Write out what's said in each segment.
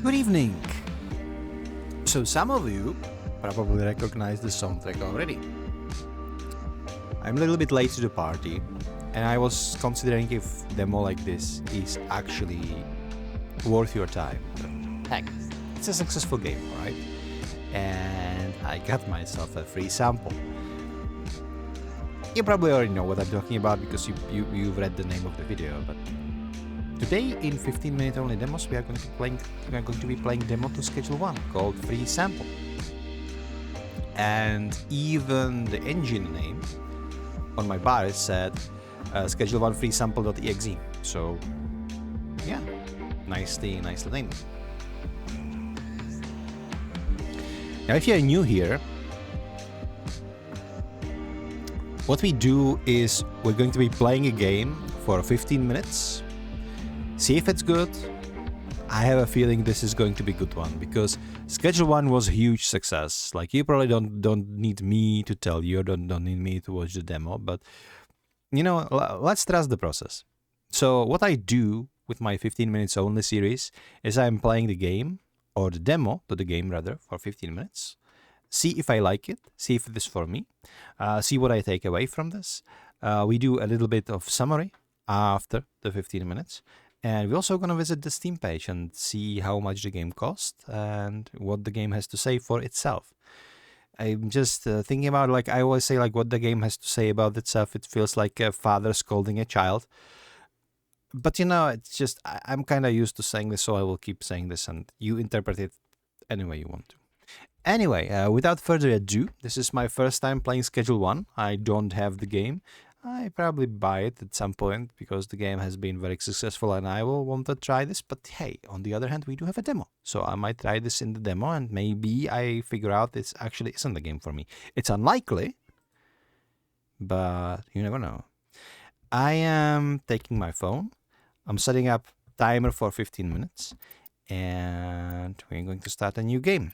Good evening. So some of you probably recognize the soundtrack already. I'm a little bit late to the party, and I was considering if demo like this is actually worth your time. But heck, it's a successful game, right? And I got myself a free sample. You probably already know what I'm talking about because you've read the name of the video, but today in 15-minute only demos we are going to be playing demo to Schedule 1 called Free Sample. And even the engine name on my bar is said Schedule 1 free sample.exe. So yeah, nice name. Now if you're new here, what we do is we're going to be playing a game for 15 minutes. See if it's good. I have a feeling this is going to be a good one because Schedule 1 was a huge success. Like, you probably don't need me to tell you, or don't need me to watch the demo, but you know, let's trust the process. So what I do with my 15 minutes only series is I'm playing the game, or the demo to the game rather, for 15 minutes. See if I like it, see if it is for me, see what I take away from this. We do a little bit of summary after the 15 minutes. And we're also going to visit the Steam page and see how much the game costs and what the game has to say for itself. I'm just thinking about, like I always say, like what the game has to say about itself. It feels like a father scolding a child. But you know, it's just, I'm kind of used to saying this, so I will keep saying this and you interpret it any way you want to. Anyway, without further ado, this is my first time playing Schedule 1. I don't have the game. I probably buy it at some point because the game has been very successful and I will want to try this. But hey, on the other hand, we do have a demo. So I might try this in the demo and maybe I figure out this actually isn't the game for me. It's unlikely, but you never know. I am taking my phone. I'm setting up timer for 15 minutes and we're going to start a new game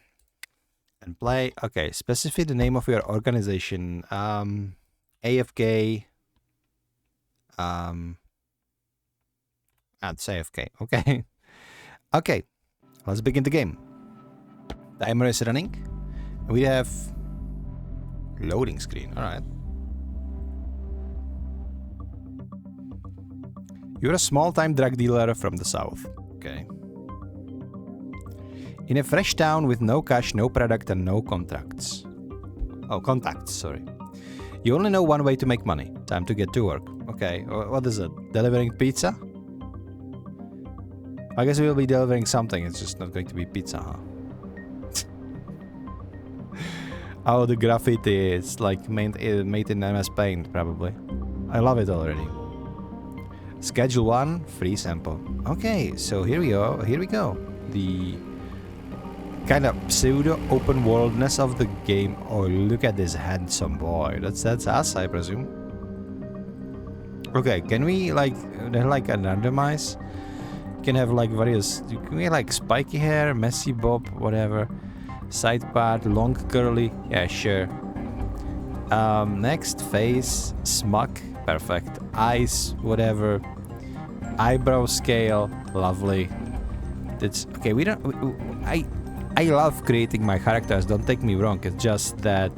and play. Okay, specify the name of your organization. AFK. It's AFK. Okay. Okay. Let's begin the game. Timer is running. We have loading screen. All right. You're a small-time drug dealer from the south. Okay. In a fresh town with no cash, no product, and no contacts. Oh, contacts, sorry. You only know one way to make money. Time to get to work. Okay, what is it? Delivering pizza? I guess we'll be delivering something. It's just not going to be pizza, huh? Oh, the graffiti is like made in MS Paint, probably. I love it already. Schedule 1, free sample. Okay, so here we go. The kind of pseudo open worldness of the game. Oh, look at this handsome boy. That's us, I presume. Okay, can we like randomize? Can have like various. Can we like spiky hair, messy bob, whatever, side part, long curly? Yeah, sure. Next, face, smug, perfect. Eyes, whatever. Eyebrow scale, lovely. That's okay. We don't. I love creating my characters, don't take me wrong, it's just that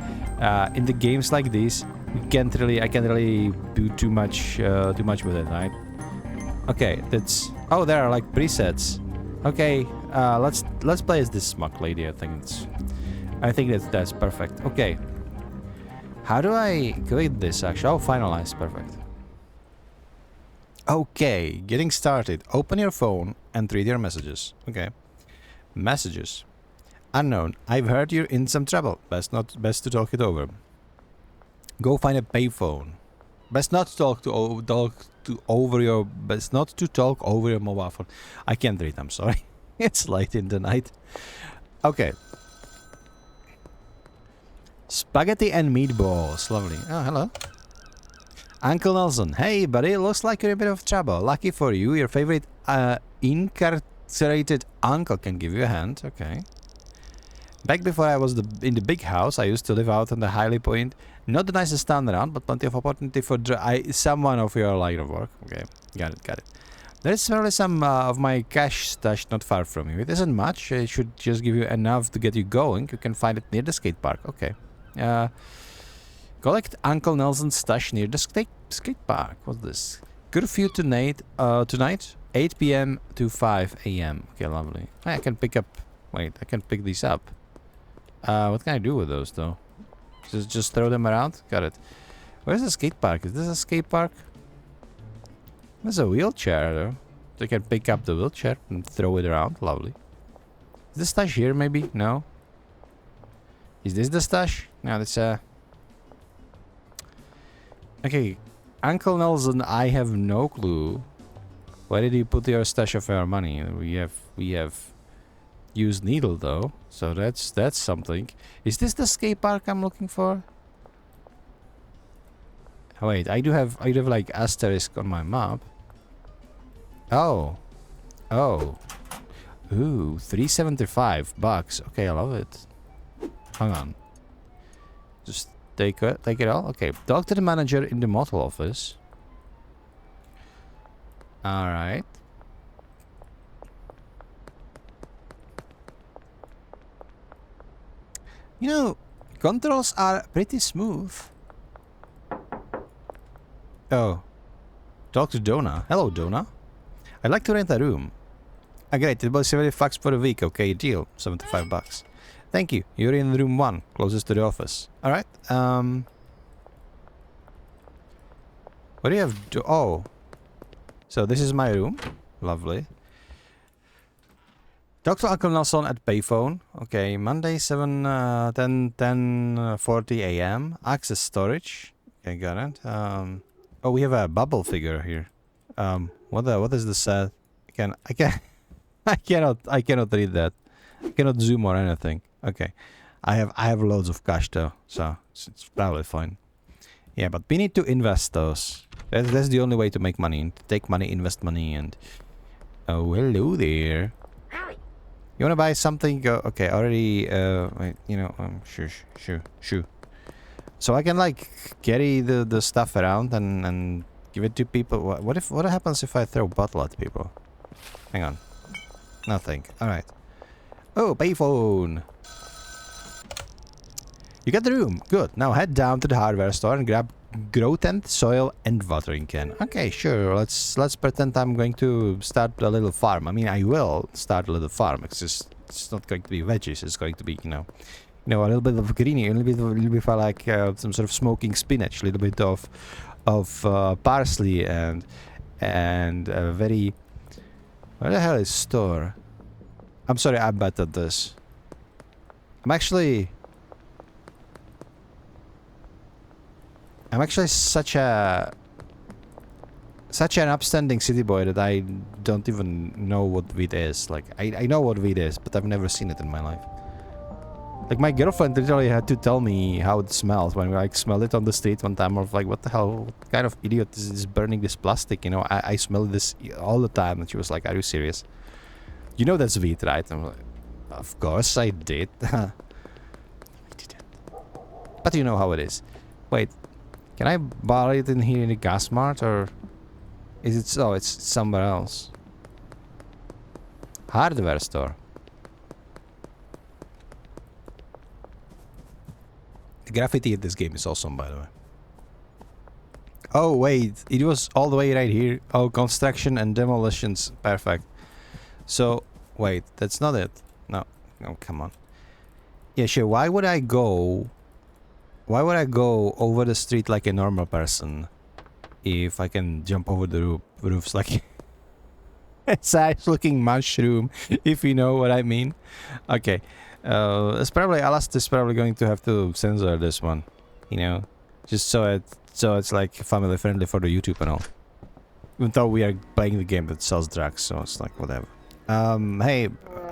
in the games like this, I can't really do too much with it, right? Okay, that's... Oh, there are like presets. Okay, let's play as this smug lady, I think that's perfect. Okay. How do I create this actually? Oh, finalize, perfect. Okay, getting started. Open your phone and read your messages. Okay. Messages. Unknown. I've heard you're in some trouble. Best to talk it over. Go find a payphone. Best not to talk over your mobile phone. I can't read, I'm sorry. It's late in the night. Okay. Spaghetti and meatballs. Lovely. Oh, hello. Uncle Nelson. Hey, buddy. Looks like you're in a bit of trouble. Lucky for you, your favorite incarcerated uncle can give you a hand. Okay. Back before I was in the big house, I used to live out on the Hyland Point. Not the nicest town around, but plenty of opportunity for someone of your line of work. Okay, got it. There's probably some of my cash stashed not far from you. It isn't much. It should just give you enough to get you going. You can find it near the skate park. Okay. Collect Uncle Nelson's stash near the skate park. What's this? Curfew tonight, 8 p.m. to 5 a.m. Okay, lovely. I can pick up... Wait, I can pick these up. What can I do with those, though? Just throw them around? Got it. Where's the skate park? Is this a skate park? There's a wheelchair, though. So you can pick up the wheelchair and throw it around. Lovely. Is the stash here, maybe? No? Is this the stash? No, that's Okay. Uncle Nelson, I have no clue. Where did you put your stash of our money? We have used needle, though. So that's something. Is this the skate park I'm looking for? Oh, wait, I do have like asterisk on my map. Oh. Oh. Ooh, $375. Okay, I love it. Hang on. Just take it all. Okay, talk to the manager in the motel office. All right. You know, controls are pretty smooth. Oh. Talk to Donna. Hello, Donna. I'd like to rent a room. Great, it was $70 for a week. Okay, deal. $75. Thank you. You're in room 1, closest to the office. Alright, what do you have? Oh. So this is my room. Lovely. Talk to Uncle Nelson at payphone. Okay, Monday 10:40 a.m. Access storage. Okay, got it. Oh, we have a bubble figure here. What is this? I cannot read that. I cannot zoom or anything. Okay, I have loads of cash though, so it's probably fine. Yeah, but we need to invest those. That's the only way to make money. Take money, invest money, and oh, hello there. You wanna buy something? Okay, already. Wait, you know, sure. So I can like carry the stuff around and give it to people. What happens if I throw bottle at people? Hang on. Nothing. All right. Oh, payphone. You got the room. Good. Now head down to the hardware store and grab grow tent, soil, and watering can. Okay, sure. Let's pretend I'm going to start a little farm. I mean, I will start a little farm. It's not going to be veggies. It's going to be a little bit of greeny, a little bit of like some sort of smoking spinach, a little bit of parsley and a very... Where the hell is store? I'm sorry, I'm bad at this. I'm actually such an upstanding city boy that I don't even know what weed is. Like, I know what weed is, but I've never seen it in my life. Like, my girlfriend literally had to tell me how it smells when we like smelled it on the street one time. I was like, what the hell? What kind of idiot is burning this plastic? You know, I smell this all the time. And she was like, are you serious? You know that's weed, right? I'm like, of course I did. I didn't. But you know how it is. Wait, can I buy it in here in the gas mart, or is it... Oh, it's somewhere else. Hardware store. The graffiti in this game is awesome, by the way. Oh, wait. It was all the way right here. Oh, construction and demolitions. Perfect. So, wait. That's not it. No. Oh, come on. Yeah, sure. Why would I go over the street like a normal person if I can jump over the roofs like a size-looking mushroom, if you know what I mean? Okay. It's probably... Alas is probably going to have to censor this one, you know, just so it's like family friendly for the YouTube and all. Even though we are playing the game that sells drugs, so it's like whatever. Hey,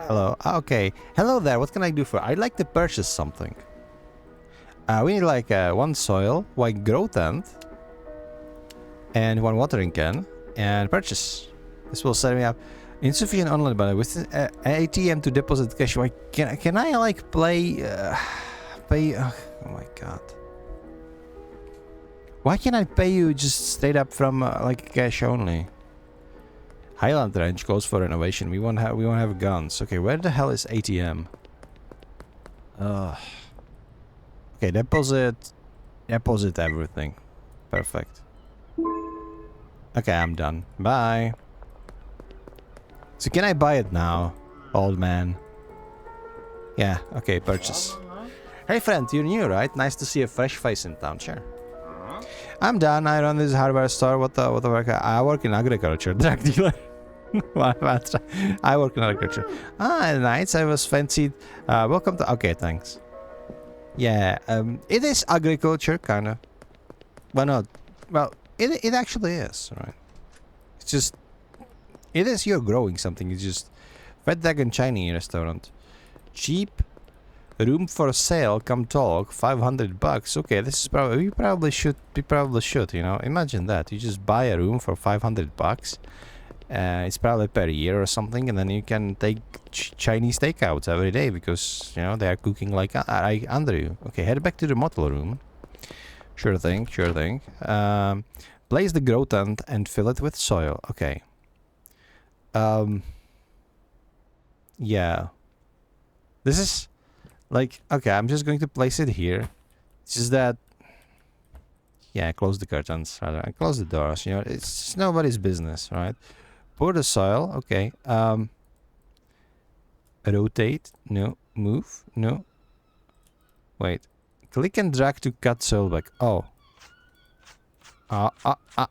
hello. Okay, hello there. What can I do for? I'd like to purchase something. We need like one soil, one grow tent, and one watering can, and purchase. This will set me up. Insufficient online balance with an ATM to deposit cash. Can I like pay? Oh my god! Why can't I pay you just straight up from like cash only? Hyland Ranch goes for renovation. We won't have guns. Okay, where the hell is ATM? Okay, deposit everything. Perfect. Okay, I'm done. Bye. So can I buy it now, old man? Yeah, okay, purchase. Hey friend, you're new, right? Nice to see a fresh face in town, sure. I'm done. I run this hardware store. What the work? I work in agriculture. Drug dealer. I work in agriculture. Ah, nice. I was fancied. Welcome to... Okay, thanks. Yeah, it is agriculture, kind of. Well, not... Well, it actually is, right? It's just... It is you're growing something. It's just... Red Dragon Chinese restaurant. Cheap. Room for sale. Come talk. $500. Okay, this is probably... We probably should, you know. Imagine that. You just buy a room for $500. It's probably per year or something, and then you can take Chinese takeouts every day because, you know, they are cooking like under you. Okay, head back to the motel room. Sure thing, sure thing. Place the grow tent and fill it with soil. Okay. Yeah. This is like, okay, I'm just going to place it here. It's just that, yeah, close the curtains rather, and close the doors, you know, it's nobody's business, right? Pour the soil, okay. Rotate, no. Move, no. Wait. Click and drag to cut soil back. Oh.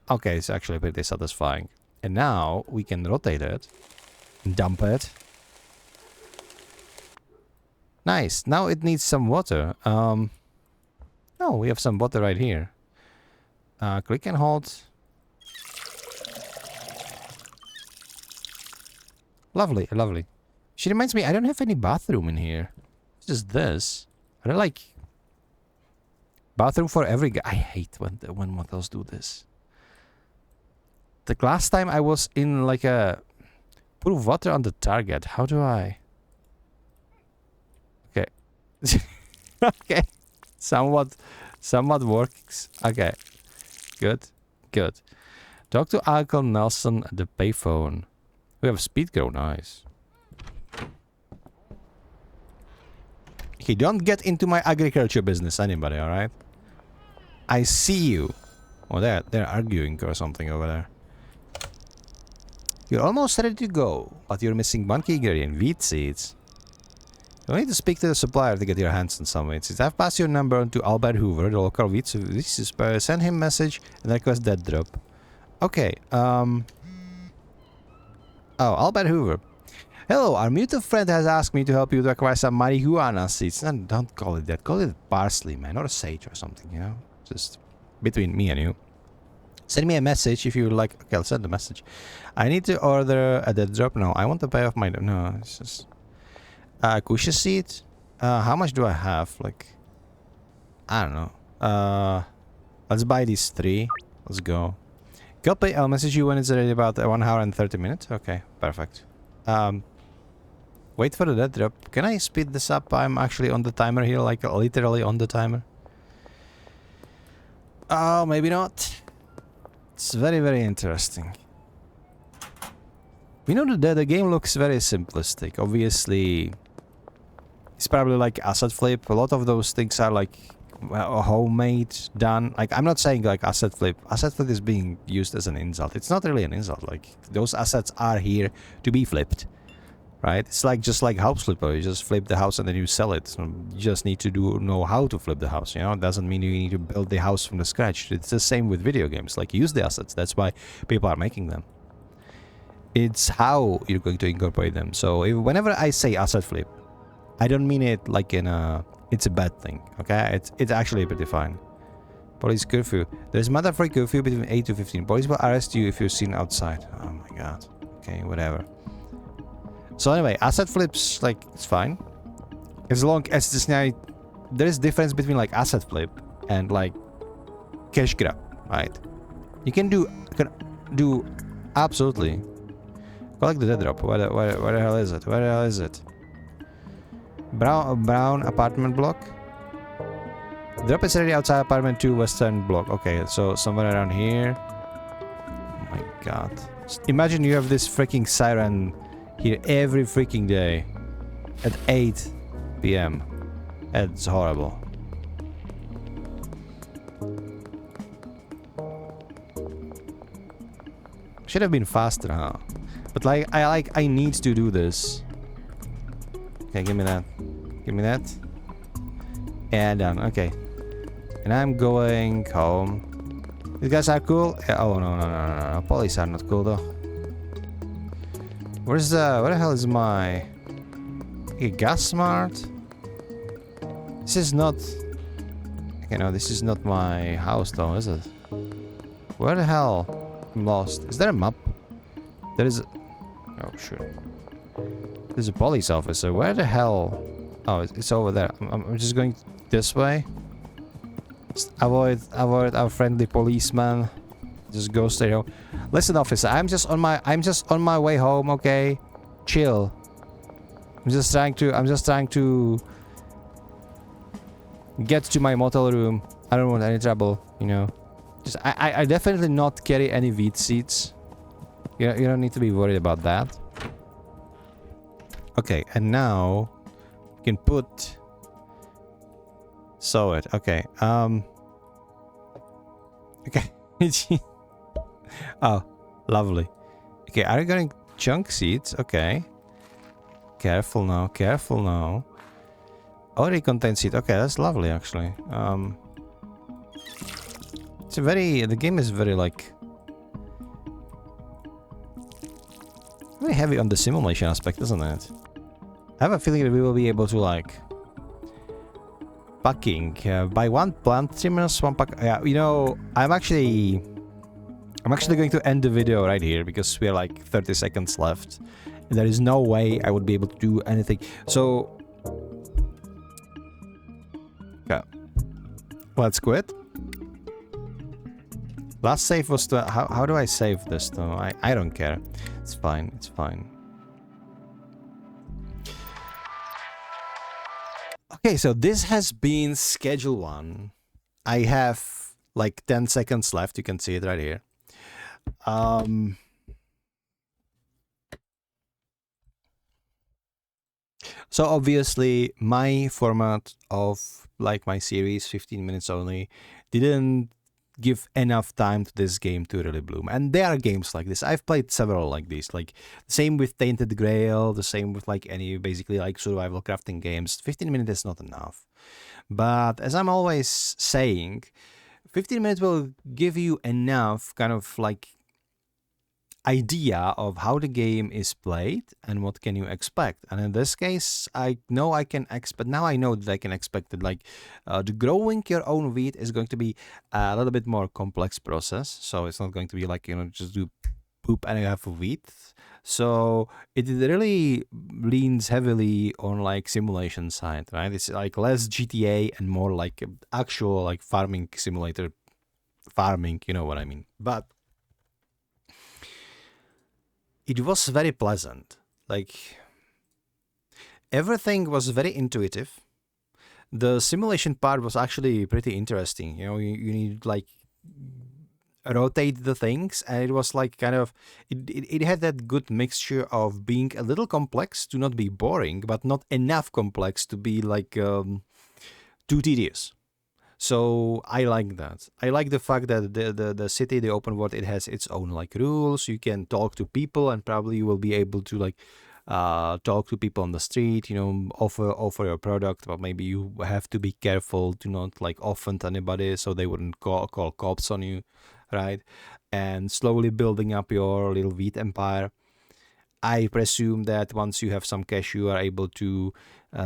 Okay, it's actually pretty satisfying. And now we can rotate it. Dump it. Nice. Now it needs some water. Oh, we have some water right here. Click and hold. Lovely, lovely. She reminds me, I don't have any bathroom in here. It's just this. I don't like... Bathroom for every guy. I hate when motels do this. The last time I was in like a... Put water on the target. How do I... Okay. Okay. Somewhat works. Okay. Good. Good. Talk to Uncle Nelson at the payphone. We have speed grow, nice. Okay, don't get into my agriculture business, anybody, alright? I see you. Oh, they're arguing or something over there. You're almost ready to go, but you're missing one key ingredient, wheat seeds. You need to speak to the supplier to get your hands on some wheat seeds. I've passed your number on to Albert Hoover, the local wheat seeds. Send him a message and request that drop. Okay, Oh, Albert Hoover. Hello, our mutual friend has asked me to help you to acquire some marijuana seeds. And don't call it that. Call it parsley, man, or sage or something, you know? Just between me and you. Send me a message if you like. Okay, I'll send the message. I need to order a dead drop. No, I want to pay off my... No, it's just... Kusha seed? How much do I have? Like... I don't know. Let's buy these 3. Let's go. Copy, I'll message you when it's ready, about 1 hour and 30 minutes. Okay, perfect. Wait for the dead drop. Can I speed this up? I'm actually on the timer here, like literally on the timer. Oh, maybe not. It's very, very interesting. We know that the game looks very simplistic. Obviously, it's probably like asset flip. A lot of those things are like homemade, done. Like, I'm not saying like asset flip. Asset flip is being used as an insult. It's not really an insult. Like, those assets are here to be flipped, right? It's like just like house flipper. You just flip the house and then you sell it. So you just need to know how to flip the house. You know, it doesn't mean you need to build the house from the scratch. It's the same with video games. Like, use the assets. That's why people are making them. It's how you're going to incorporate them. So whenever I say asset flip, I don't mean it like in a... It's a bad thing, okay? It's actually pretty fine. Police curfew. There's mandatory curfew between 8 to 15. Police will arrest you if you're seen outside. Oh my god. Okay, whatever. So anyway, asset flips, like, it's fine. As long as this now... There is difference between, like, asset flip and, like, cash grab, right? You can do absolutely... Collect the dead drop. Where the hell is it? Where the hell is it? Brown apartment block. Drop is ready outside apartment 2 western block. Okay, so somewhere around here. Oh my god. Just imagine you have this freaking siren here every freaking day at 8 p.m. It's horrible. Should have been faster, huh? But I need to do this. Okay, give me that. Give me that. And done. Okay. And I'm going home. These guys are cool. Oh no. Police are not cool though. Where the hell is my gas smart? This is not. Okay, no, this is not my house though, is it? Where the hell? I'm lost. Is there a map? There is. Oh sure. There's a police officer. Where the hell? Oh, it's over there. I'm just going this way. Just avoid our friendly policeman. Just go straight home. Listen, officer. I'm just on my way home. Okay, chill. I'm just trying to get to my motel room. I don't want any trouble. You know. Just I definitely not carry any weed seeds. You don't need to be worried about that. Okay, and now you can put sew it. Okay. Okay. Oh, lovely. Okay, are you getting chunk seeds? Okay. Careful now, careful now. Already contains seed. Okay, that's lovely actually. It's a the game is very very heavy on the simulation aspect, isn't it? I have a feeling that we will be able to packing buy one plant trimmers, one pack. Yeah, you know, I'm actually going to end the video right here because we're 30 seconds left. And there is no way I would be able to do anything. So, okay, let's quit. Last save was to how do I save this though? I don't care. It's fine. It's fine. Okay, so this has been schedule 1. I have 10 seconds left. You can see it right here. So obviously my format of my series, 15 minutes only, didn't give enough time to this game to really bloom. And there are games like this. I've played several like these, the same with Tainted Grail, the same with any basically survival crafting games. 15 minutes is not enough. But as I'm always saying, 15 minutes will give you enough kind of idea of how the game is played and what can you expect. And in this case, I know I can expect, now I know that I can expect that the growing your own wheat is going to be a little bit more complex process. So it's not going to be just do poop and you have wheat. So it really leans heavily on simulation side, right? It's less GTA and more actual farming simulator farming, you know what I mean. But it was very pleasant. Everything was very intuitive. The simulation part was actually pretty interesting. You know, you need rotate the things, and it was it had that good mixture of being a little complex to not be boring, but not enough complex to be too tedious. So I like that. I like the fact that the city, the open world, it has its own rules. You can talk to people, and probably you will be able to talk to people on the street. You know, offer your product, but maybe you have to be careful to not offend anybody, so they wouldn't call cops on you, right? And slowly building up your little wheat empire. I presume that once you have some cash, you are able to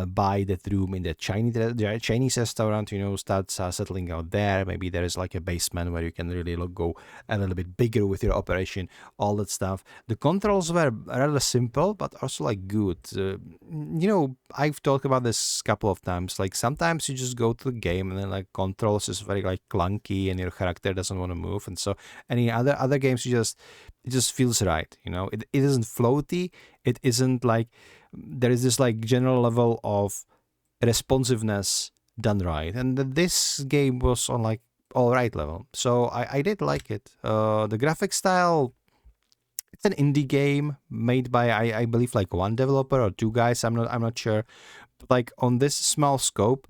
buy that room in the Chinese restaurant, you know, start settling out there. Maybe there is a basement where you can really go a little bit bigger with your operation, all that stuff. The controls were rather simple, but also good. You know, I've talked about this a couple of times. Sometimes you just go to the game and then controls is very clunky and your character doesn't want to move. And so any other games, it just feels right. You know, it isn't floaty. It isn't there is this general level of responsiveness done right, and this game was on all right level. So I did like it. The graphic style It's an indie game made by I believe like one developer or two guys. I'm not sure. But like on this small scope,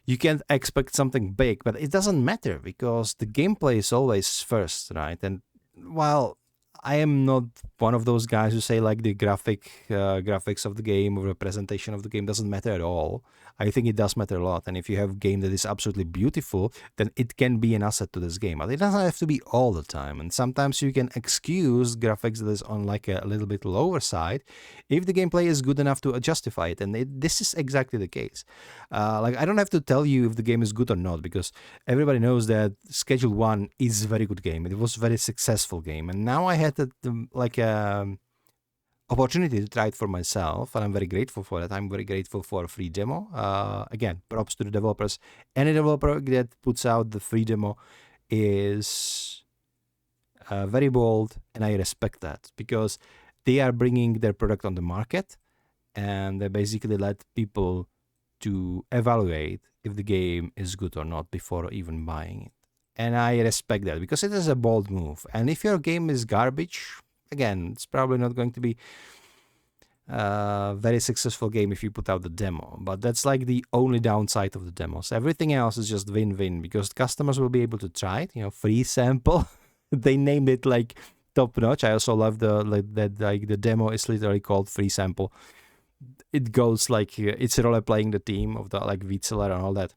you can't expect something big, but it doesn't matter because the gameplay is always first, right? And while I am not one of those guys who say like the graphics of the game or the presentation of the game doesn't matter at all. I think it does matter a lot. And if you have a game that is absolutely beautiful, then it can be an asset to this game. But it doesn't have to be all the time. And sometimes you can excuse graphics that is on like a little bit lower side if the gameplay is good enough to justify it. And this is exactly the case. Like I don't have to tell you if the game is good or not because everybody knows that Schedule 1 is a very good game. It was a very successful game. And now I had like a opportunity to try it for myself, and I'm very grateful for that. I'm very grateful for a free demo. Again, props to the developers. Any developer that puts out the free demo is very bold, and I respect that because they are bringing their product on the market, and they basically let people to evaluate if the game is good or not before even buying it. And I respect that because it is a bold move. And if your game is garbage, again, it's probably not going to be a very successful game if you put out the demo. But that's like the only downside of the demos. Everything else is just win-win because customers will be able to try it. You know, free sample. They named it like top notch. I also love the demo is literally called free sample. It goes like it's role playing the team of the like Witzeler and all that.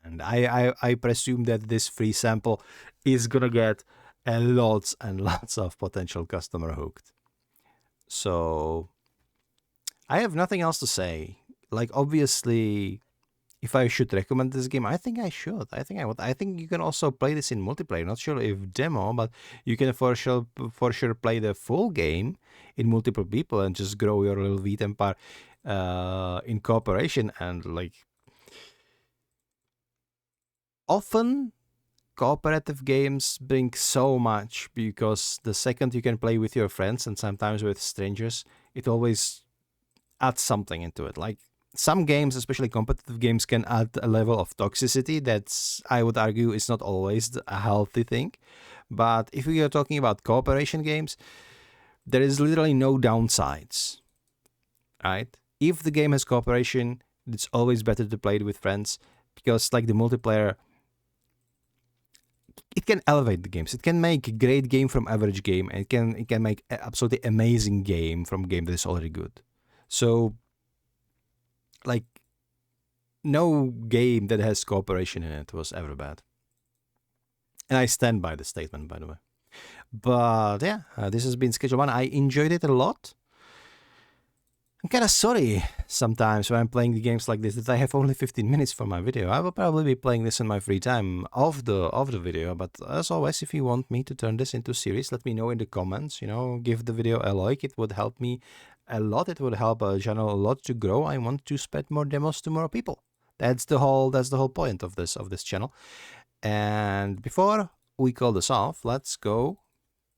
And I presume that this free sample is gonna get lots and lots of potential customer hooked. So I have nothing else to say. Like obviously, if I should recommend this game, I think I should. I think I would. I think you can also play this in multiplayer. Not sure if demo, but you can for sure play the full game in multiple people and just grow your little wheat empire in cooperation. And like often cooperative games bring so much because the second you can play with your friends and sometimes with strangers, it always adds something into it. Like some games, especially competitive games, can add a level of toxicity that's, I would argue, is not always a healthy thing. But if we are talking about cooperation games, there is literally no downsides, right? If the game has cooperation, it's always better to play it with friends because like the multiplayer, it can elevate the games. It can make a great game from average game, and it can make an absolutely amazing game from a game that is already good. So, like, no game that has cooperation in it was ever bad. And I stand by the statement, by the way. But yeah, this has been Schedule 1. I enjoyed it a lot. I'm kind of sorry sometimes when I'm playing the games like this that I have only 15 minutes for my video. I will probably be playing this in my free time off the video. But as always, if you want me to turn this into series, let me know in the comments. You know, give the video a like. It would help me a lot. It would help a channel a lot to grow. I want to spread more demos to more people. That's the whole point of this channel. And before we call this off, let's go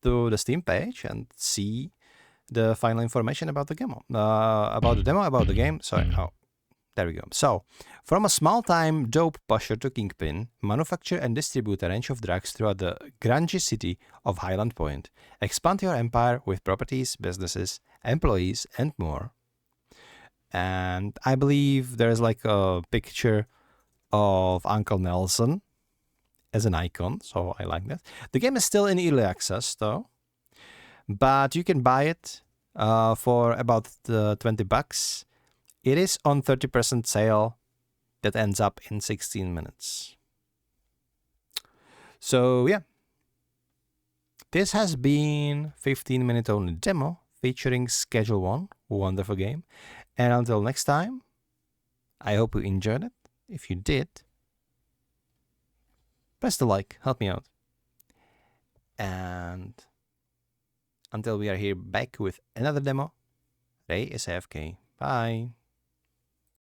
to the Steam page and see the final information about the demo, about the game. Sorry, oh, there we go. So, from a small-time dope pusher to kingpin, manufacture and distribute a range of drugs throughout the grungy city of Hyland Point. Expand your empire with properties, businesses, employees, and more. And I believe there's like a picture of Uncle Nelson as an icon, so I like that. The game is still in early access, though. But you can buy it for about $20. It is on 30% sale that ends up in 16 minutes. So yeah, this has been 15-minute only demo featuring Schedule 1, wonderful game. And until next time, I hope you enjoyed it. If you did, press the like, help me out. And until we are here back with another demo, Ray is AFK. Bye.